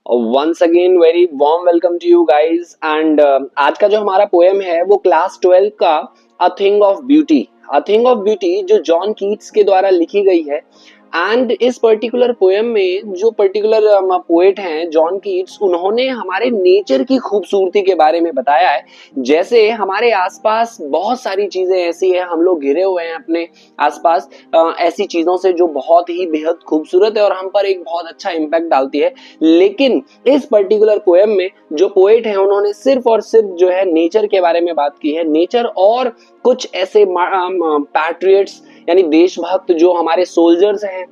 Once again very warm welcome to you guys and आज का जो हमारा पोएम है वो क्लास 12 का a thing of beauty. A thing of beauty जो जॉन कीट्स के द्वारा लिखी गई है। एंड इस पर्टिकुलर पोएम में जो पर्टिकुलर पोएट हैं जॉन कीट्स, उन्होंने हमारे नेचर की खूबसूरती के बारे में बताया है। जैसे हमारे आसपास बहुत सारी चीजें ऐसी हैं, हम लोग घिरे हुए हैं अपने आसपास ऐसी चीजों से जो बहुत ही बेहद खूबसूरत है और हम पर एक बहुत अच्छा इम्पैक्ट डालती है। लेकिन इस पर्टिकुलर पोएम में जो पोएट है उन्होंने सिर्फ और सिर्फ जो है नेचर के बारे में बात की है। नेचर और कुछ ऐसे पैट्रियट्स यानी देशभक्त जो हमारे सोल्जर्स हैं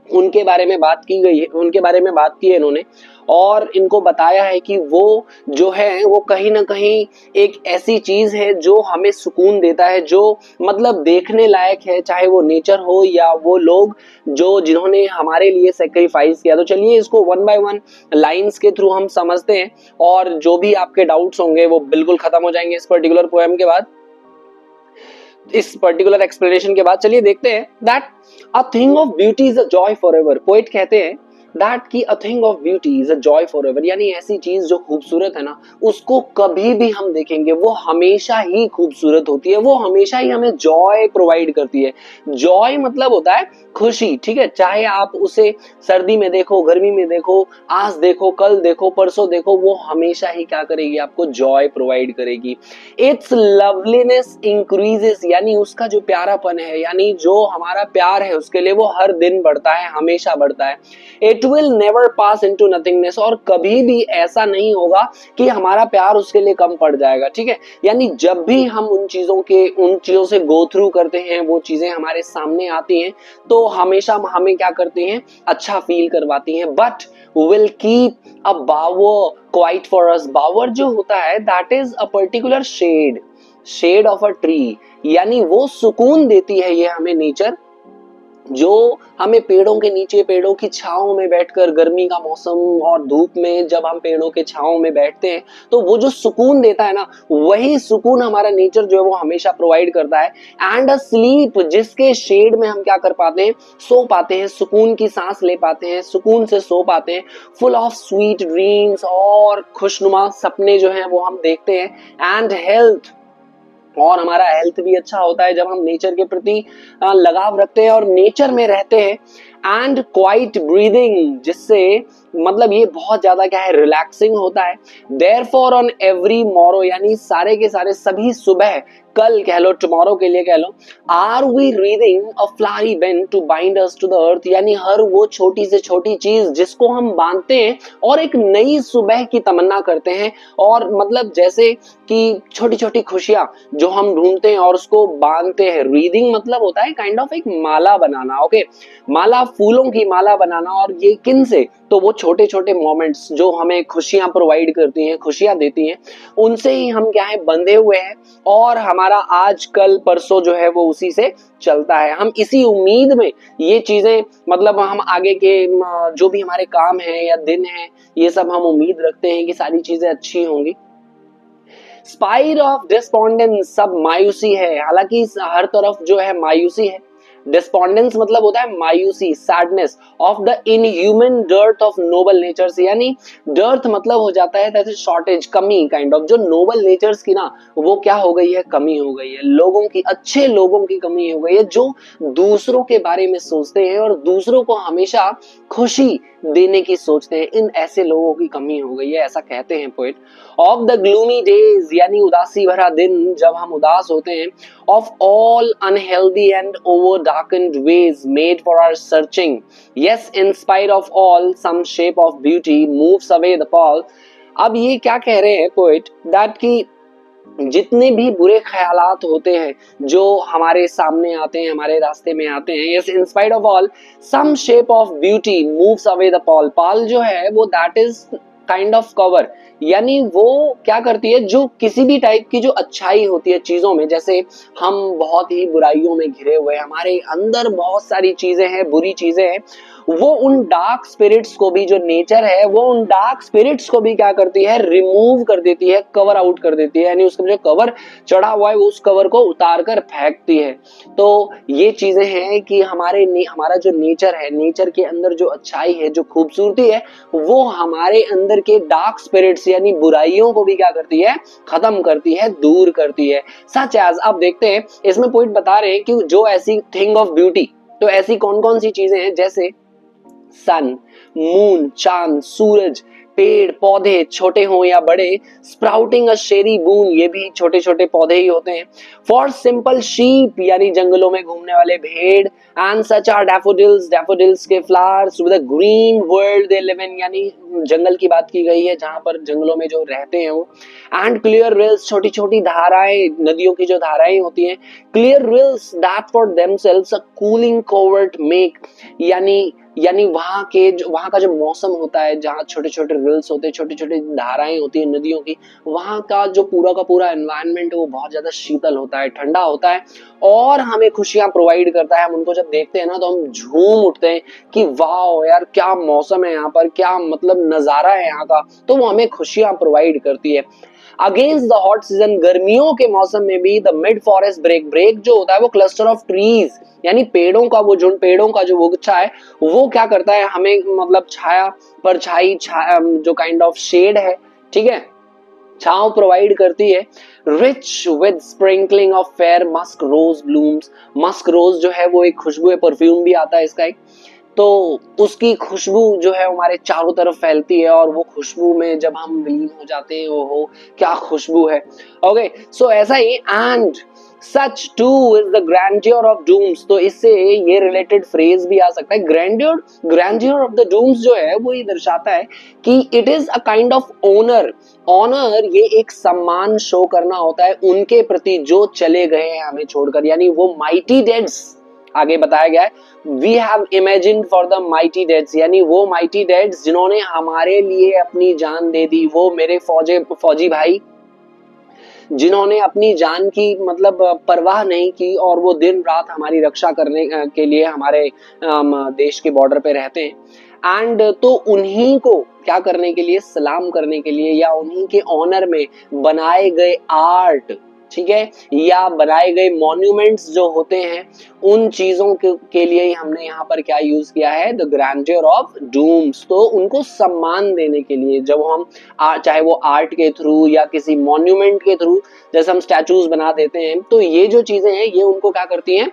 उनके बारे में बात की गई है, उनके बारे में बात की है इन्होंने। और इनको बताया है कि वो जो है वो कहीं ना कहीं एक ऐसी चीज है जो हमें सुकून देता है, जो मतलब देखने लायक है, चाहे वो नेचर हो या वो लोग जो जिन्होंने हमारे लिए सेक्रीफाइस किया। तो चलिए इसको वन बाय वन लाइंस के थ्रू हम समझते हैं और जो भी आपके डाउट्स होंगे वो बिल्कुल खत्म हो जाएंगे इस पर्टिकुलर पोएम के बाद, इस पर्टिकुलर एक्सप्लेनेशन के बाद। चलिए देखते हैं that a thing of beauty is a joy for ever. Poet कहते हैं दैट की a thing of beauty is a joy for ever, यानी ऐसी चीज जो खूबसूरत है ना, उसको कभी भी हम देखेंगे वो हमेशा ही खूबसूरत होती है, वो हमेशा ही हमें जॉय प्रोवाइड करती है। जॉय मतलब होता है खुशी, ठीक है। चाहे आप उसे सर्दी में देखो, गर्मी में देखो, आज देखो, कल देखो, परसों देखो, वो हमेशा ही क्या करेगी, आपको जॉय प्रोवाइड करेगी। इट्स लवलीनेस इंक्रीजेस, यानी उसका जो प्यारापन है, यानी जो हमारा प्यार है उसके लिए वो हर दिन बढ़ता है, हमेशा बढ़ता है। It will never pass into nothingness, और कभी भी ऐसा नहीं होगा कि हमारा प्यार उसके लिए कम पड़ जाएगा, ठीक है। यानी जब भी हम उन चीजों से गो थ्रू करते हैं, वो चीजें हमारे सामने आती हैं तो हमेशा हमें क्या करती हैं, अच्छा फील करवाती हैं। But will keep a bower quite for us. Bower जो होता है that is a particular shade of a tree, यानी वो सुकून देती है ये हमें नेचर, जो हमें पेड़ों के नीचे, पेड़ों की छांव में बैठकर, गर्मी का मौसम और धूप में जब हम पेड़ों के छांव में बैठते हैं तो वो जो सुकून देता है ना, वही सुकून हमारा नेचर जो है वो हमेशा प्रोवाइड करता है। एंड अ स्लीप, जिसके शेड में हम क्या कर पाते हैं, सो पाते हैं, सुकून की सांस ले पाते हैं, सुकून से सो पाते हैं। फुल ऑफ स्वीट ड्रीम्स, और खुशनुमा सपने जो हैं वो हम देखते हैं। एंड हेल्थ, और हमारा हेल्थ भी अच्छा होता है जब हम नेचर के प्रति लगाव रखते हैं और नेचर में रहते हैं। एंड क्वाइट ब्रीदिंग, जिससे मतलब ये बहुत ज्यादा क्या है, रिलैक्सिंग होता है। देयरफॉर ऑन एवरी मॉरो, यानी सारे के सारे सभी सुबह, कल कह लो, टुमारो के लिए कह लो, are we reading a flowery band to bind us to the earth, यानी हर वो छोटी से छोटी चीज जिसको हम बांधते हैं और एक नई सुबह की तमन्ना करते हैं। और मतलब जैसे कि छोटी छोटी खुशियां जो हम ढूंढते हैं और उसको बांधते हैं। रीडिंग मतलब होता है काइंड ऑफ एक माला बनाना, ओके, माला, फूलों की माला बनाना। और ये किन से, तो वो छोटे छोटे मोमेंट्स जो हमें खुशियां प्रोवाइड करती हैं, खुशियां देती हैं, उनसे ही हम क्या है, बंधे हुए हैं। और हमारा आज कल परसों जो है वो उसी से चलता है। हम इसी उम्मीद में ये चीजें, मतलब हम आगे के जो भी हमारे काम है या दिन है, ये सब हम उम्मीद रखते हैं कि सारी चीजें अच्छी होंगी। स्पाइर ऑफ डिस्पोंडेंस, सब मायूसी है, हालांकि हर तरफ जो है मायूसी है। डिस्पोंडेंस मतलब होता है मायूसी, sadness of the inhuman dearth of noble natures, यानी डर्थ मतलब हो जाता है दैट इज शॉर्टेज, कमी काइंड ऑफ। जो नोबल नेचर्स की ना, वो क्या हो गई है, कमी हो गई है। लोगों की, अच्छे लोगों की कमी हो गई है, जो दूसरों के बारे में सोचते हैं और दूसरों को हमेशा खुशी देने की सोचते हैं, इन ऐसे लोगों की कमी हो गई है, ऐसा कहते हैं poet. Of the gloomy days, यानी उदासी भरा दिन, जब हम उदास होते हैं। Of all unhealthy and over darkened ways made for our searching, yes, in spite of all some shape of beauty moves away the pall। अब ये क्या कह रहे हैं पोएट, दैट की जितने भी बुरे ख्यालात होते हैं जो हमारे सामने आते हैं, हमारे रास्ते में आते हैं, yes, in spite of all some shape of beauty moves away the pall। pall जो है वो that is kind of cover, यानी वो क्या करती है, जो किसी भी टाइप की जो अच्छाई होती है चीजों में, जैसे हम बहुत ही बुराइयों में घिरे हुए हैं, हमारे अंदर बहुत सारी चीजें हैं, बुरी चीजें हैं, वो उन डार्क स्पिरिट्स को भी, जो नेचर है वो उन डार्क स्पिरिट्स को भी क्या करती है, रिमूव कर देती है, कवर आउट कर देती है, यानी उसका जो कवर चढ़ा हुआ है उस कवर को उतार कर फेंकती है। तो ये चीजें हैं कि हमारा जो नेचर है, नेचर के अंदर जो अच्छाई है, जो खूबसूरती है, वो हमारे अंदर के डार्क स्पिरिट्स यानी बुराइयों को भी क्या करती है, खत्म करती है, दूर करती है। सच एज आप देखते हैं इसमें पॉइंट बता रहे हैं कि जो ऐसी थिंग ऑफ ब्यूटी, तो ऐसी कौन कौन सी चीजें हैं, जैसे सन, मून, चांद, सूरज, पेड़ पौधे छोटे हों या बड़े, स्प्राउटिंग अ शेरी बून, ये भी छोटे छोटे पौधे ही होते हैं। फॉर सिंपल शीप यानी जंगलों में घूमने वाले भेड़, and such are daffodils, daffodils के flowers, with a green world they live in, यानी जंगल की बात की गई है जहां पर जंगलों में जो रहते हैं वो। एंड क्लियर रिल्स, छोटी छोटी धाराएं, नदियों की जो धाराएं होती हैं, clear reels that for themselves a cooling covert make, यानी वहां का जो मौसम होता है, जहाँ छोटे छोटे रिल्स होते हैं, छोटी छोटी धाराएं होती है नदियों की, वहां का जो पूरा का पूरा एनवायरनमेंट है वो बहुत ज्यादा शीतल होता है, ठंडा होता है और हमें खुशियां प्रोवाइड करता है। हम उनको जब देखते हैं ना तो हम झूम उठते हैं कि वाह यार क्या मौसम है यहाँ पर, क्या मतलब नजारा है यहाँ का, तो वो हमें खुशियां प्रोवाइड करती है। अगेंस्ट द हॉट सीजन, गर्मियों के मौसम में भी द मिड फॉरेस्ट ब्रेक जो होता है वो क्लस्टर ऑफ ट्रीज यानी पेड़ों का वो झुंड, पेड़ों का जो गुच्छा है वो क्या करता है, हमें मतलब छाया, परछाई, जो काइंड ऑफ शेड है, ठीक है, छांव प्रोवाइड करती है। Rich with sprinkling of fair musk rose blooms, musk rose जो है वो एक खुशबू है, परफ्यूम भी आता है इसका एक, तो उसकी खुशबू जो है हमारे चारों तरफ फैलती है और वो खुशबू में जब हम विलीन हो जाते हैं, ओहो क्या खुशबू है। ओके सो ऐसा ही, and such too is the grandeur of dooms, तो इससे ये रिलेटेड फ्रेज भी आ सकता है। ग्रैंडियर ऑफ द डूम्स जो है वो ये दर्शाता है कि it is a kind of honour, ये एक सम्मान शो करना होता है उनके प्रति जो चले गए हैं हमें छोड़कर, यानी वो माइटी डेड्स, आगे बताया गया है we have imagined for the mighty deads, यानी वो माइटी डेड्स जिन्होंने हमारे लिए अपनी जान दे दी, वो मेरे फौजी भाई जिन्होंने अपनी जान की मतलब परवाह नहीं की और वो दिन रात हमारी रक्षा करने के लिए हमारे देश के बॉर्डर पे रहते हैं। एंड तो उन्हीं को क्या करने के लिए, सलाम करने के लिए, या उन्हीं के ऑनर में बनाए गए आर्ट, ठीक है, या बनाए गए मॉन्यूमेंट्स जो होते हैं, उन चीजों के लिए ही हमने यहाँ पर क्या यूज किया है, द ग्रैंडियर ऑफ डूम्स, तो उनको सम्मान देने के लिए जब हम चाहे वो आर्ट के थ्रू या किसी मॉन्यूमेंट के थ्रू, जैसे हम स्टैचूज बना देते हैं, तो ये जो चीजें हैं ये उनको क्या करती हैं,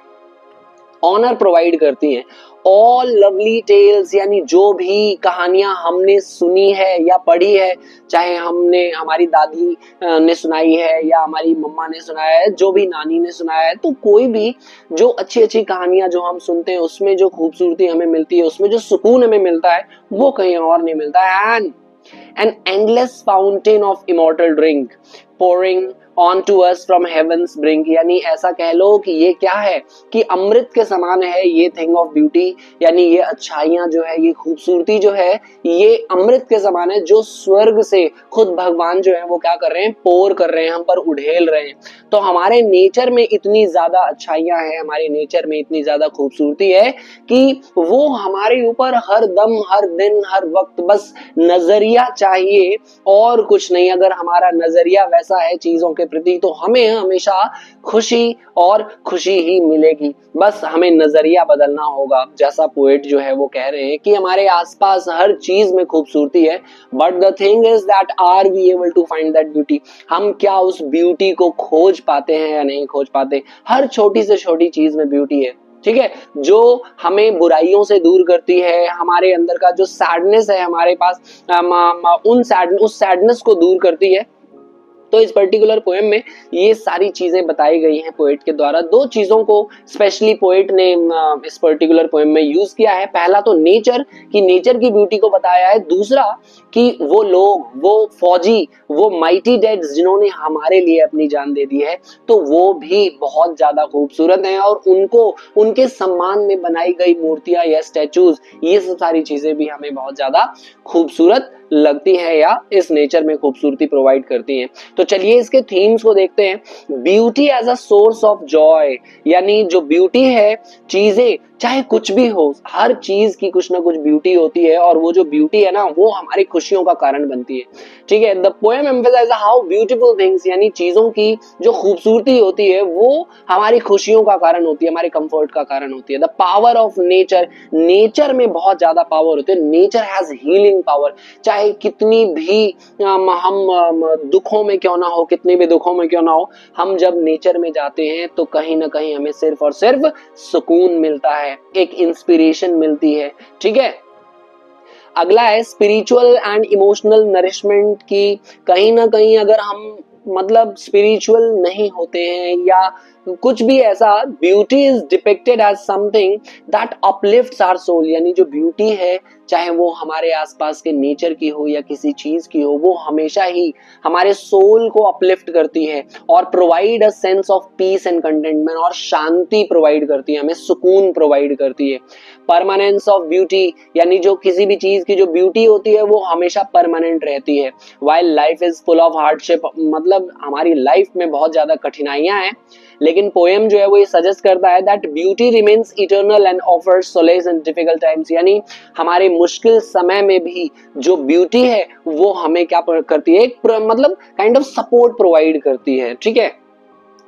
ऑनर प्रोवाइड करती हैं। ऑल लवली टेल्स, यानी जो भी कहानियां हमने सुनी है या पढ़ी है, चाहे हमने हमारी दादी ने सुनाई है या हमारी मम्मा ने सुनाया है, जो भी नानी ने सुनाया है, तो कोई भी जो अच्छी अच्छी कहानियां जो हम सुनते हैं उसमें जो खूबसूरती हमें मिलती है, उसमें जो सुकून हमें मिलता है, वो कहीं और नहीं मिलता है। And an endless fountain of immortal drink pouring onto us from heaven's brink, यानी ऐसा कह लो कि ये क्या है कि अमृत के समान है ये थिंग ऑफ ब्यूटी, यानी ये अच्छाइयां जो है, ये खूबसूरती जो है, ये अमृत के समान है जो स्वर्ग से खुद भगवान जो है वो क्या कर रहे हैं, पोर कर रहे हैं, हम पर उड़ेल रहे हैं। तो हमारे नेचर में इतनी ज्यादा अच्छाइयां हैं, हमारे नेचर में इतनी ज्यादा खूबसूरती है कि वो हमारे ऊपर हर दम, हर दिन, हर वक्त बस नजरिया चाहिए और कुछ नहीं। अगर हमारा नजरिया वैसा है चीजों के प्रति तो हमें हमेशा खुशी और खुशी ही मिलेगी, बस हमें नजरिया बदलना होगा। जैसा पोएट जो है वो कह रहे हैं कि हमारे आसपास हर चीज में खूबसूरती है, but the thing is that are we able to find that beauty, हम क्या उस ब्यूटी को खोज पाते हैं या नहीं खोज पाते। हर छोटी से छोटी चीज में ब्यूटी है, ठीक है, जो हमें बुराइयों से दूर करती है, हमारे अंदर का जो सैडनेस है हमारे पास, उस सैडनेस को दूर करती है। तो इस पर्टिकुलर पोएम में ये सारी चीजें बताई गई हैं पोएट के द्वारा। दो चीजों को स्पेशली पोएट ने इस पर्टिकुलर पोएम में यूज किया है। पहला तो नेचर की, नेचर की ब्यूटी को बताया है। दूसरा कि वो लोग, वो फौजी, वो माइटी डेड्स जिन्होंने हमारे लिए अपनी जान दे दी है, तो वो भी बहुत ज्यादा खूबसूरत हैं और उनको, उनके सम्मान में बनाई गई मूर्तियां या स्टैचूज, ये सब सारी चीजें भी हमें बहुत ज्यादा खूबसूरत लगती है या इस नेचर में खूबसूरती प्रोवाइड करती हैं। तो चलिए इसके थीम्स को देखते हैं। Beauty as a source of joy, यानी जो ब्यूटी है, चीजें चाहे कुछ भी हो, हर चीज की कुछ ना कुछ ब्यूटी होती है, और वो जो ब्यूटी है ना वो हमारी खुशियों का कारण बनती है। ठीक है, the poem emphasise how beautiful things, यानी चीजों की जो खूबसूरती होती है वो हमारी खुशियों का कारण होती है, हमारे कंफर्ट का कारण होती है। The power of nature, nature में बहुत ज्यादा पावर होती है। Nature has healing power. चाहे कितनी भी हम दुखों में क्यों ना हो, कितनी भी दुखों में क्यों ना हो, हम जब नेचर में जाते हैं तो कहीं ना कहीं हमें सिर्फ और सिर्फ सुकून मिलता है, एक इंस्पिरेशन मिलती है। ठीक है, अगला है स्पिरिचुअल एंड इमोशनल नरिशमेंट की। कहीं ना कहीं अगर हम मतलब स्पिरिचुअल नहीं होते हैं या कुछ भी ऐसा, beauty is depicted as something that uplifts our soul, यानी जो ब्यूटी है चाहे वो हमारे आसपास के नेचर की हो या किसी चीज की हो, वो हमेशा ही हमारे सोल को अपलिफ्ट करती है और provide a sense of peace and contentment, और शांति प्रोवाइड करती है, हमें सुकून प्रोवाइड करती है। परमानेंस ऑफ ब्यूटी, यानी जो किसी भी चीज की जो ब्यूटी होती है वो हमेशा परमानेंट रहती है। While life is full of hardship, मतलब हमारी लाइफ में बहुत ज्यादा कठिनाइयां हैं, लेकिन पोएम जो है वो ये सजेस्ट करता है that beauty remains eternal and offers solace in difficult times, यानी हमारे मुश्किल समय में भी जो ब्यूटी है वो हमें क्या करती है, एक मतलब काइंड ऑफ सपोर्ट प्रोवाइड करती है। ठीक है,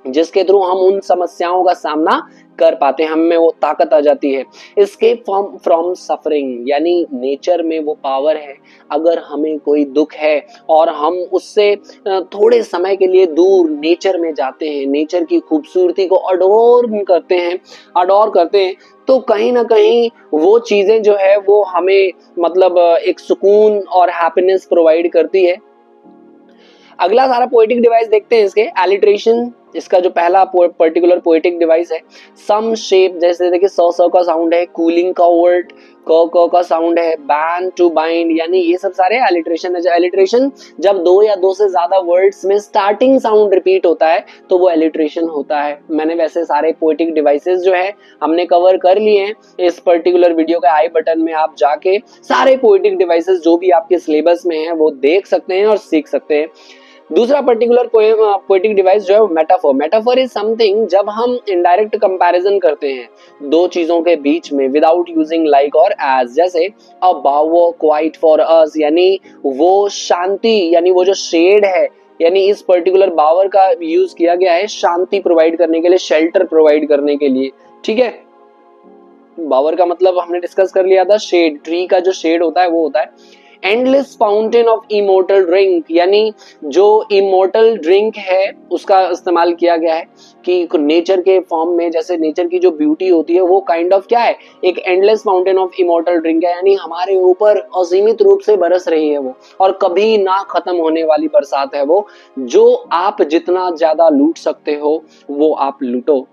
जिसके थ्रू हम उन समस्याओं का सामना कर पाते हैं, हम में वो ताकत आ जाती है। एस्केप फ्रॉम सफरिंग, यानी नेचर में वो पावर है, अगर हमें कोई दुख है और हम उससे थोड़े समय के लिए दूर नेचर में जाते हैं, नेचर की खूबसूरती को अडोर करते हैं, तो कहीं ना कहीं वो चीजें जो है वो हमें मतलब एक सुकून और हैप्पीनेस प्रोवाइड करती है। अगला सारा पोएटिक डिवाइस देखते हैं इसके। एलिट्रेशन, इसका जो पहला पर्टिकुलर पोएटिक डिवाइस है, सम शेप, जैसे देखिए स का साउंड है, कूलिंग का वर्ड, क का साउंड है, बैन टू बाइंड, यानी ये सब सारे एलिट्रेशन है। एलिट्रेशन जब दो या दो से ज्यादा वर्ड्स में स्टार्टिंग साउंड रिपीट होता है तो वो एलिट्रेशन होता है। मैंने वैसे सारे पोएटिक डिवाइसेस जो है हमने कवर कर लिए हैं इस पर्टिकुलर वीडियो के आई बटन में, आप जाके सारे पोएटिक डिवाइसेस जो भी आपके सिलेबस में है वो देख सकते हैं और सीख सकते हैं। दूसरा पर्टिकुलर पोएटिक डिवाइस जो है मेटाफोर। मेटाफोर इज समथिंग जब हम इनडायरेक्ट कंपैरिजन करते हैं दो चीजों के बीच में विदाउट यूजिंग लाइक और एज, जैसे अ बावर क्वाइट फॉर अस, यानी वो शांति, यानी वो जो शेड है, यानी इस पर्टिकुलर बावर का यूज किया गया है शांति प्रोवाइड करने के लिए, शेल्टर प्रोवाइड करने के लिए। ठीक है, बावर का मतलब हमने डिस्कस कर लिया था, शेड, ट्री का जो शेड होता है वो होता है। Endless fountain of immortal drink, यानी जो इमोर्टल ड्रिंक है उसका इस्तेमाल किया गया है कि नेचर के फॉर्म में, जैसे नेचर की जो ब्यूटी होती है वो काइंड ऑफ क्या है, एक endless fountain of immortal drink है, यानी हमारे ऊपर असीमित रूप से बरस रही है वो, और कभी ना खत्म होने वाली बरसात है वो, जो आप जितना ज्यादा लूट सकते हो वो आप लूटो।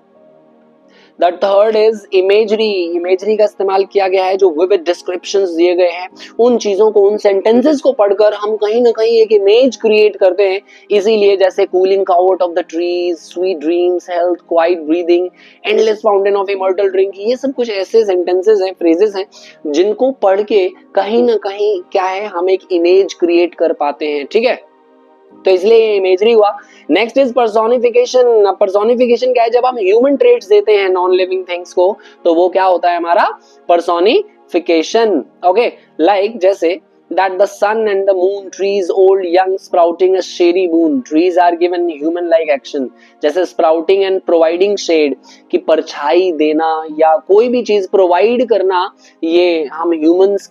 The third is imagery. Imagery का इस्तेमाल किया गया है, जो विविड डिस्क्रिप्शंस दिए गए हैं, उन चीजों को, उन सेंटेंसेस को पढ़कर हम कहीं ना कहीं एक इमेज क्रिएट करते हैं। इसीलिए जैसे cooling out of the trees, sweet dreams, health, quite breathing, endless fountain of immortal drink, ये सब कुछ ऐसे सेंटेंसेस हैं, फ्रेजेस हैं, जिनको पढ़ के कहीं ना कहीं क्या है, हम एक इमेज क्रिएट कर पाते हैं। ठीक है, तो इसलिए इमेजरी हुआ। Next is personification. पर्सोनिफिकेशन क्या है, जब हम ह्यूमन ट्रेट्स देते हैं नॉन लिविंग थिंग्स को तो वो क्या होता है हमारा पर्सोनिफिकेशन। ओके, लाइक जैसे that the sun and the moon, trees old young sprouting a shady moon, trees are given human like action, जैसे sprouting and providing shade, कि परछाई देना या कोई भी चीज प्रोवाइड करना, ये हम ह्यूमंस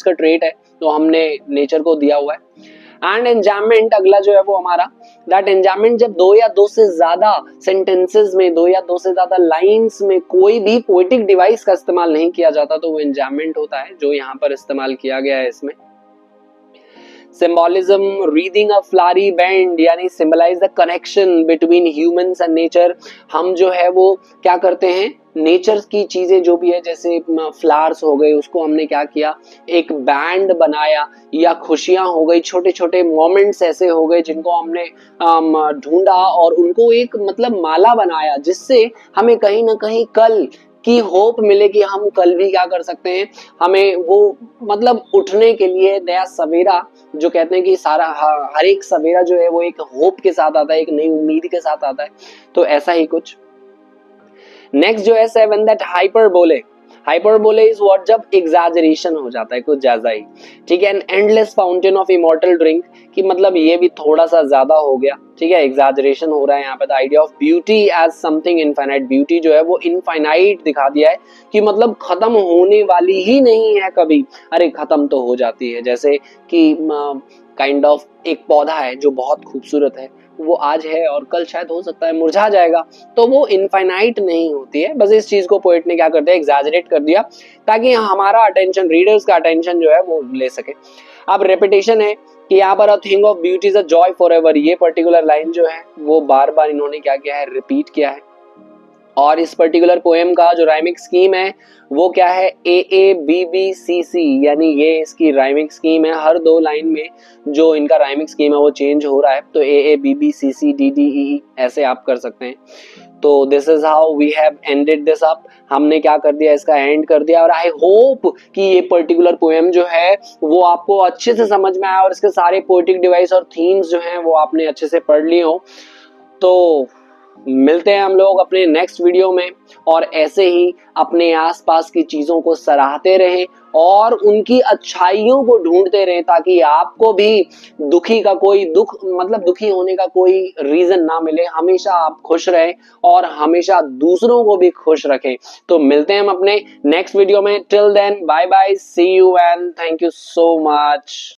का ट्रेट है, तो हमने नेचर को दिया हुआ है। एंड एंजायमेंट अगला जो है वो हमारा, दैट एंजायमेंट जब दो या दो से ज्यादा सेंटेंसेस में, दो या दो से ज्यादा लाइंस में कोई भी पोएटिक डिवाइस का इस्तेमाल नहीं किया जाता तो वो एंजायमेंट होता है, जो यहाँ पर इस्तेमाल किया गया है इसमें। Symbolism, reading a flowery band, यानी symbolize the connection between humans and nature. हम जो है वो क्या करते हैं, नेचर की चीजें जो भी है, जैसे फ्लावर्स हो गए, उसको हमने क्या किया, एक बैंड बनाया, या खुशियां हो गई, छोटे छोटे मोमेंट्स ऐसे हो गए जिनको हमने ढूंढा और उनको एक मतलब माला बनाया, जिससे हमें कहीं ना कहीं कल की होप मिले कि हम कल भी क्या कर सकते हैं, हमें वो मतलब उठने के लिए नया सवेरा, जो कहते हैं कि सारा हर एक सवेरा जो है वो एक होप के साथ आता है, एक नई उम्मीद के साथ आता है, तो ऐसा ही कुछ। नेक्स्ट जो है 7 that hyperbole. Hyperbole is what, जब एग्जैजरेशन हो जाता है कुछ ज्यादा ही, ठीक है। An endless fountain of immortal drink, कि मतलब ये भी थोड़ा सा ज्यादा हो गया, ठीक है, एग्जैजरेशन हो रहा है यहाँ पे। The idea of beauty as something infinite, beauty जो है वो इनफाइनाइट दिखा दिया है कि मतलब खत्म होने वाली ही नहीं है कभी, अरे खत्म तो हो जाती है। जैसे कि काइंड ऑफ एक पौधा है जो बहुत खूबसूरत है, वो आज है और कल शायद हो सकता है मुरझा जाएगा, तो वो इनफाइनाइट नहीं होती है। बस इस चीज को पोएट ने क्या कर दिया, एग्जैजरेट कर दिया, ताकि हमारा अटेंशन, रीडर्स का अटेंशन जो है वो ले सके। अब रेपिटेशन है कि यहाँ पर a thing of beauty is a joy for ever, ये पर्टिकुलर लाइन जो है वो बार बार इन्होंने क्या किया है, रिपीट किया है। और इस पर्टिकुलर पोएम का जो राइमिंग स्कीम है वो क्या है, ए ए बी बी सी सी, यानी ये इसकी राइमिंग स्कीम है। हर 2 लाइन में जो इनका राइमिंग स्कीम है वो चेंज हो रहा है, तो A A B B C C D D E, ऐसे आप कर सकते हैं। तो this is how we have ended this up, हमने क्या कर दिया, इसका एंड कर दिया। और आई होप कि ये पर्टिकुलर पोएम जो है वो आपको अच्छे से समझ में आया और इसके सारे पोएटिक डिवाइस और थीम्स जो हैं वो आपने अच्छे से पढ़ लिए हो। तो मिलते हैं हम लोग अपने नेक्स्ट वीडियो में, और ऐसे ही अपने आसपास की चीजों को सराहते रहें और उनकी अच्छाइयों को ढूंढते रहें, ताकि आपको भी दुखी का कोई दुख, मतलब दुखी होने का कोई रीजन ना मिले। हमेशा आप खुश रहें और हमेशा दूसरों को भी खुश रखें। तो मिलते हैं हम अपने नेक्स्ट वीडियो में। Till then bye bye, see you and thank you so much.